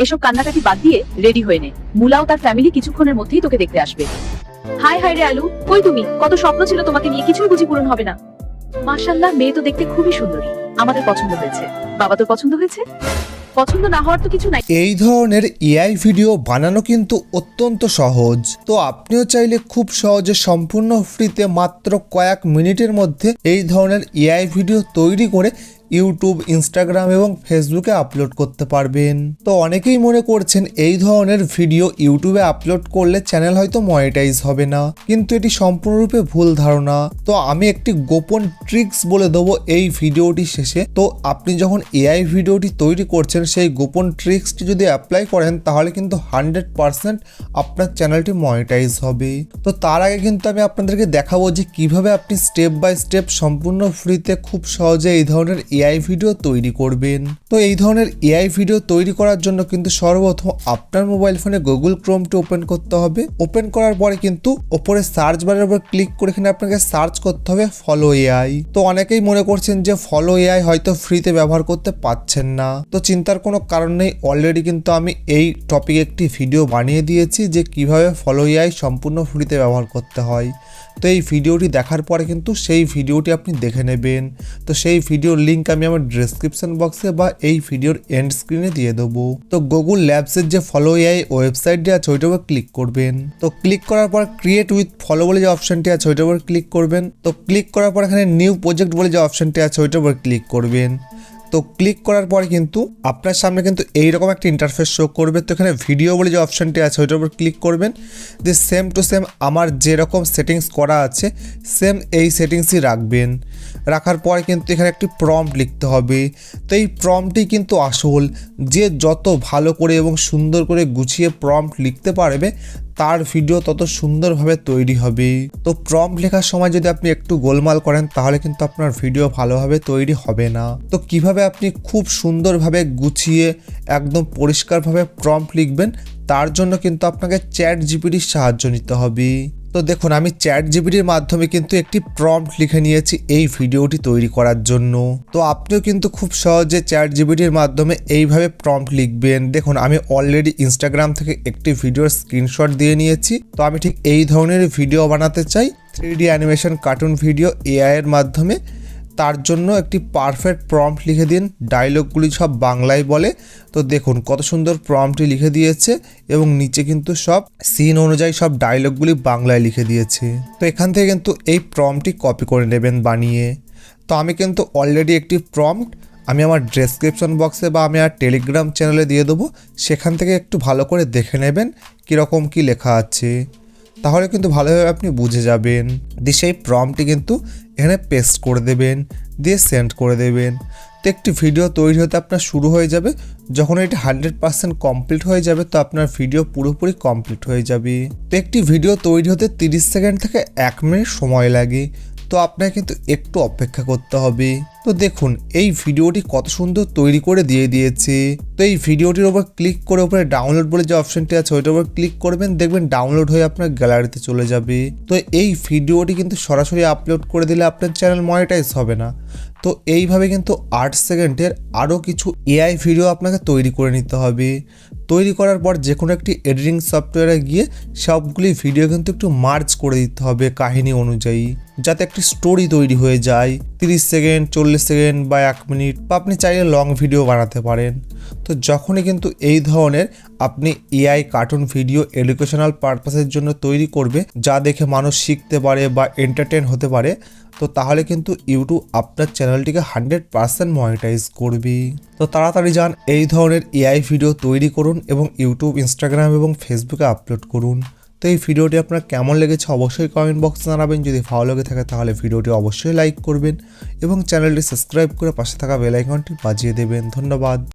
এসব কান্নাকাটি বাদ দিয়ে রেডি হয়ে নে, মুলাও তার ফ্যামিলি কিছুক্ষণের মধ্যেই তোকে দেখতে আসবে। হাই হাই রে আলু, কই তুমি? কত স্বপ্ন ছিল তোমাকে নিয়ে, কিছুই বুঝি পূরণ হবে না। মাশাআল্লাহ, মেয়ে তো দেখতে খুবই সুন্দরী, আমাদের পছন্দ হয়েছে। বাবা তোর পছন্দ হয়েছে? পছন্দ না হওয়ার তো কিছু নাই। এই ধরনের এআই ভিডিও বানানো কিন্তু অত্যন্ত সহজ। তো আপনিও চাইলে খুব সহজে সম্পূর্ণ ফ্রিতে মাত্র কয়েক মিনিটের মধ্যে এই ধরনের এআই ভিডিও তৈরি করে ইউটিউব, ইনস্টাগ্রাম এবং ফেসবুকে আপলোড করতে পারবেন। তো অনেকেই মনে করছেন এই ধরনের ভিডিও ইউটিউবে আপলোড করলে চ্যানেল হয়তো মনিটাইজ হবে না, কিন্তু এটি সম্পূর্ণরূপে ভুল ধারণা। তো আমি একটি গোপন ট্রিক্স বলে দেবো এই ভিডিওটি শেষে। তো আপনি যখন এআই ভিডিওটি তৈরি করছেন সেই গোপন ট্রিক্সটি যদি অ্যাপ্লাই করেন তাহলে কিন্তু 100% আপনার চ্যানেলটি মনিটাইজ হবে। তো তার আগে কিন্তু আমি আপনাদেরকে দেখাবো যে কিভাবে আপনি স্টেপ বাই স্টেপ সম্পূর্ণ ফ্রিতে খুব সহজে এই ধরনের এআই ভিডিও তৈরি করবেন। তো এই ধরনের এআই ভিডিও তৈরি করার জন্য কিন্তু সর্বপ্রথম আপনার মোবাইল ফোনে গুগল ক্রোমটি ওপেন করতে হবে। ওপেন করার পরে কিন্তু ওপরে সার্চ বারের উপর ক্লিক করে এখানে আপনাকে সার্চ করতে হবে ফলো এআই। তো অনেকেই মনে করছেন যে ফলো এআই হয়তো ফ্রিতে ব্যবহার করতে পাচ্ছেন না, তো চিন্তার কোনো কারণ নেই। অলরেডি কিন্তু আমি এই টপিকে একটি ভিডিও বানিয়ে দিয়েছি যে কিভাবে ফলো এআই সম্পূর্ণ ফ্রিতে ব্যবহার করতে হয়। তো এই ভিডিওটি দেখার পরে কিন্তু সেই ভিডিওটি আপনি দেখে নেবেন। তো সেই ভিডিওর লিঙ্ক আমি আমার ডেসক্রিপশন বক্সে বা এই ভিডিওর এন্ড স্ক্রিনে দিয়ে দেবো। তো গুগল ল্যাবসের যে ফলো এআই ওয়েবসাইটটি আছে ওইটার উপর ক্লিক করবেন। তো ক্লিক করার পর ক্রিয়েট উইথ ফলো বলে যে অপশনটি আছে ওইটার উপর ক্লিক করবেন। তো ক্লিক করার পর এখানে নিউ প্রজেক্ট বলে যে অপশনটি আছে ওইটার উপর ক্লিক করবেন। তো ক্লিক করার পরে কিন্তু আপনার সামনে কিন্তু এইরকম একটা ইন্টারফেস শো করবে। তো এখানে ভিডিও বলে যে অপশনটি আছে ওইটার উপর ক্লিক করবেন। যে সেম টু সেম আমার যেরকম সেটিংস করা আছে সেম এই সেটিংসই রাখবেন। রাখার পরে কিন্তু এখানে একটি প্রম্পট লিখতে হবে। তো এই প্রম্পটই কিন্তু আসল, যে যত ভালো করে এবং সুন্দর করে গুছিয়ে প্রম্পট লিখতে পারবে তার ভিডিও তত সুন্দরভাবে তৈরি হবে। তো প্রম্পট লেখার সময় যদি আপনি একটু গোলমাল করেন তাহলে কিন্তু আপনার ভিডিও ভালোভাবে তৈরি হবে না। তো কিভাবে আপনি খুব সুন্দরভাবে গুছিয়ে একদম পরিষ্কারভাবে প্রম্পট লিখবেন তার জন্য কিন্তু আপনাকে চ্যাট জিপিটির সাহায্য নিতে হবে। তো দেখুন, আমি চ্যাট জিপিটির মাধ্যমে কিন্তু একটি প্রম্পট লিখে নিয়েছি এই ভিডিওটি তৈরি করার জন্য। তো আপনিও কিন্তু খুব সহজে চ্যাট জিপিটির মাধ্যমে এইভাবে প্রম্পট লিখবেন। দেখুন, আমি অলরেডি ইনস্টাগ্রাম থেকে একটি ভিডিওর স্ক্রিনশট দিয়ে নিয়েছি। তো আমি ঠিক এই ধরনের ভিডিও বানাতে চাই, 3D animation cartoon video AI এর মাধ্যমে। তার জন্য একটি পারফেক্ট প্রম্পট লিখে দিন, ডায়লগগুলি সব বাংলায় বলে। তো দেখুন কত সুন্দর প্রম্পটটি লিখে দিয়েছে এবং নিচে কিন্তু সব সিন অনুযায়ী সব ডায়লগগুলি বাংলায় লিখে দিয়েছে। তো এখান থেকে কিন্তু এই প্রম্পটটি কপি করে নেবেন বানিয়ে। তো আমি কিন্তু অলরেডি একটি প্রম্পট আমি আমার ডেসক্রিপশন বক্সে বা আমি আর টেলিগ্রাম চ্যানেলে দিয়ে দেবো, সেখান থেকে একটু ভালো করে দেখে নেবেন কীরকম কী লেখা আছে, তাহলে কিন্তু ভালোভাবে আপনি বুঝে যাবেন। দিয়ে সেই প্রম্পটটি কিন্তু এখানে পেস্ট করে দেবেন, দিয়ে সেন্ড করে দেবেন। তো একটি ভিডিও তৈরি হতে আপনার শুরু হয়ে যাবে। যখন এটি 100% কমপ্লিট হয়ে যাবে তো আপনার ভিডিও পুরোপুরি কমপ্লিট হয়ে যাবে। তো একটি ভিডিও তৈরি হতে 30 সেকেন্ড থেকে 1 মিনিট সময় লাগে। তো আপনাকে কিন্তু একটু অপেক্ষা করতে হবে। তো দেখুন এই ভিডিওটি কত সুন্দর তৈরি করে দিয়ে দিয়েছে। তো এই ভিডিওটির উপর ক্লিক করে উপরে ডাউনলোড বলে যে অপশনটি আছে ওইটার উপর ক্লিক করবেন, দেখবেন ডাউনলোড হয়ে আপনার গ্যালারিতে চলে যাবে। তো এই ভিডিওটি কিন্তু সরাসরি আপলোড করে দিলে আপনার চ্যানেল মনিটাইজ হবে না। তো এইভাবে কিন্তু 8 সেকেন্ডের আরও কিছু এআই ভিডিও আপনাকে তৈরি করে নিতে হবে। তৈরি করার পর যে কোনো একটি এডিটিং সফটওয়্যারে গিয়ে সবগুলি ভিডিও কিন্তু একটু মার্জ করে দিতে হবে কাহিনী অনুযায়ী, যাতে একটি স্টোরি তৈরি হয়ে যায়। 30 সেকেন্ড, 40 সেকেন্ড বা 1 মিনিট, বা আপনি চাইলে লং ভিডিও বানাতে পারেন। তো যখনই কিন্তু এই ধরনের আপনি এআই কার্টুন ভিডিও এডুকেশনাল পারপাসের জন্য তৈরি করবে, যা দেখে মানুষ শিখতে পারে বা এন্টারটেন হতে পারে, তো তাহলে কিন্তু ইউটিউব আপনার চ্যানেলটিকে 100% মনিটাইজ করবে। তো তাড়াতাড়ি যান এই ধরনের এআই ভিডিও তৈরি করুন এবং ইউটিউব, ইনস্টাগ্রাম এবং ফেসবুকে আপলোড করুন। তো এই ভিডিওটি আপনার কেমন লেগেছে অবশ্যই কমেন্ট বক্সে জানাবেন। যদি ভালো লেগে থাকে তাহলে ভিডিওটি অবশ্যই লাইক করবেন এবং চ্যানেলটি সাবস্ক্রাইব করে পাশে থাকা বেল আইকনটি বাজিয়ে দেবেন। ধন্যবাদ।